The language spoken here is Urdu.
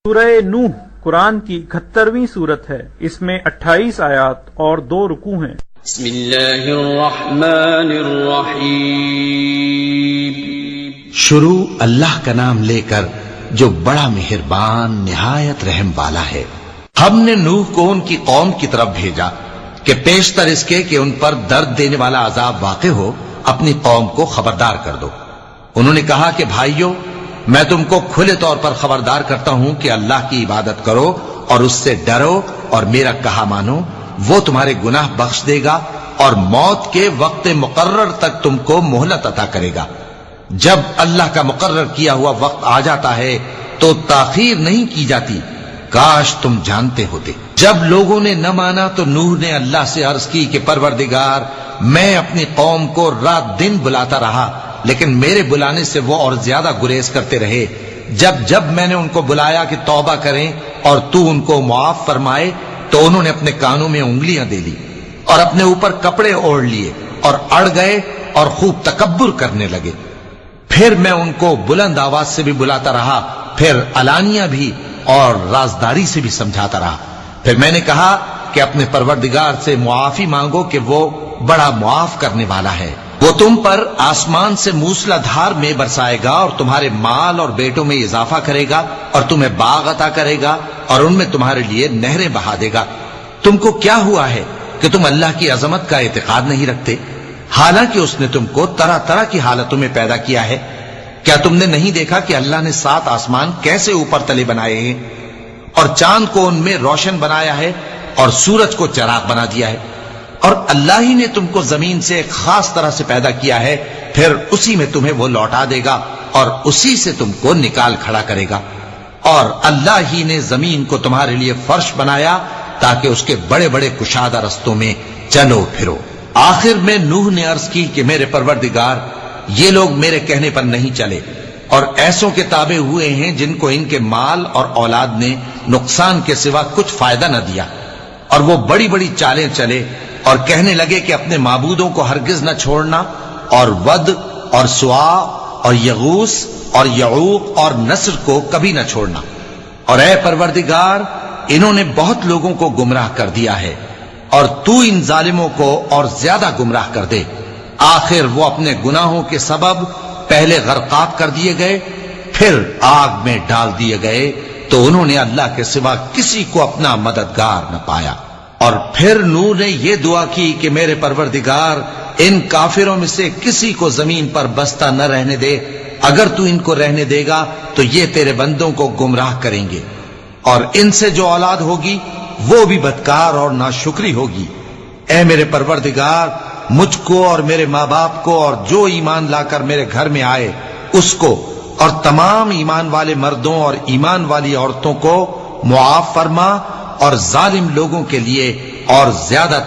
سورہ نوح قرآن کی 71ویں سورت ہے۔ اس میں 28 آیات اور 2 رکوع ہیں۔ بسم اللہ الرحمن الرحیم۔ شروع اللہ کا نام لے کر جو بڑا مہربان نہایت رحم والا ہے۔ ہم نے نوح کو ان کی قوم کی طرف بھیجا کہ پیشتر اس کے کہ ان پر درد دینے والا عذاب واقع ہو اپنی قوم کو خبردار کر دو۔ انہوں نے کہا کہ بھائیو، میں تم کو کھلے طور پر خبردار کرتا ہوں کہ اللہ کی عبادت کرو اور اس سے ڈرو اور میرا کہا مانو، وہ تمہارے گناہ بخش دے گا اور موت کے وقت مقرر تک تم کو مہلت عطا کرے گا۔ جب اللہ کا مقرر کیا ہوا وقت آ جاتا ہے تو تاخیر نہیں کی جاتی، کاش تم جانتے ہوتے۔ جب لوگوں نے نہ مانا تو نوح نے اللہ سے عرض کی کہ پروردگار، میں اپنی قوم کو رات دن بلاتا رہا، لیکن میرے بلانے سے وہ اور زیادہ گریز کرتے رہے۔ جب میں نے ان کو بلایا کہ توبہ کریں اور تو ان کو معاف فرمائے تو انہوں نے اپنے کانوں میں انگلیاں دے لی اور اپنے اوپر کپڑے اوڑھ لیے اور اڑ گئے اور خوب تکبر کرنے لگے۔ پھر میں ان کو بلند آواز سے بھی بلاتا رہا، پھر علانیہ بھی اور رازداری سے بھی سمجھاتا رہا۔ پھر میں نے کہا کہ اپنے پروردگار سے معافی مانگو کہ وہ بڑا معاف کرنے والا ہے۔ وہ تم پر آسمان سے موسلا دھار میں برسائے گا اور تمہارے مال اور بیٹوں میں اضافہ کرے گا اور تمہیں باغ عطا کرے گا اور ان میں تمہارے لیے نہریں بہا دے گا۔ تم کو کیا ہوا ہے کہ تم اللہ کی عظمت کا اعتقاد نہیں رکھتے، حالانکہ اس نے تم کو طرح طرح کی حالتوں میں پیدا کیا ہے؟ کیا تم نے نہیں دیکھا کہ اللہ نے 7 آسمان کیسے اوپر تلے بنائے ہیں اور چاند کو ان میں روشن بنایا ہے اور سورج کو چراغ بنا دیا ہے؟ اور اللہ ہی نے تم کو زمین سے ایک خاص طرح سے پیدا کیا ہے، پھر اسی میں تمہیں وہ لوٹا دے گا اور اسی سے تم کو نکال کھڑا کرے گا۔ اور اللہ ہی نے زمین کو تمہارے لیے فرش بنایا تاکہ اس کے بڑے بڑے کشادہ رستوں میں چلو پھرو۔ آخر میں نوح نے عرض کی کہ میرے پروردگار، یہ لوگ میرے کہنے پر نہیں چلے اور ایسوں کے تابع ہوئے ہیں جن کو ان کے مال اور اولاد نے نقصان کے سوا کچھ فائدہ نہ دیا، اور وہ بڑی بڑی چالیں چلے اور کہنے لگے کہ اپنے معبودوں کو ہرگز نہ چھوڑنا، اور ود اور سوا اور یغوث اور یعوق اور نصر کو کبھی نہ چھوڑنا۔ اور اے پروردگار، انہوں نے بہت لوگوں کو گمراہ کر دیا ہے اور تو ان ظالموں کو اور زیادہ گمراہ کر دے۔ آخر وہ اپنے گناہوں کے سبب پہلے غرقاب کر دیے گئے، پھر آگ میں ڈال دیے گئے، تو انہوں نے اللہ کے سوا کسی کو اپنا مددگار نہ پایا۔ اور پھر نوح نے یہ دعا کی کہ میرے پروردگار، ان کافروں میں سے کسی کو زمین پر بستہ نہ رہنے دے، اگر تو ان کو رہنے دے گا تو یہ تیرے بندوں کو گمراہ کریں گے، اور ان سے جو اولاد ہوگی وہ بھی بدکار اور ناشکری ہوگی۔ اے میرے پروردگار، مجھ کو اور میرے ماں باپ کو اور جو ایمان لا کر میرے گھر میں آئے اس کو اور تمام ایمان والے مردوں اور ایمان والی عورتوں کو معاف فرما، اور ظالم لوگوں کے لیے اور زیادہ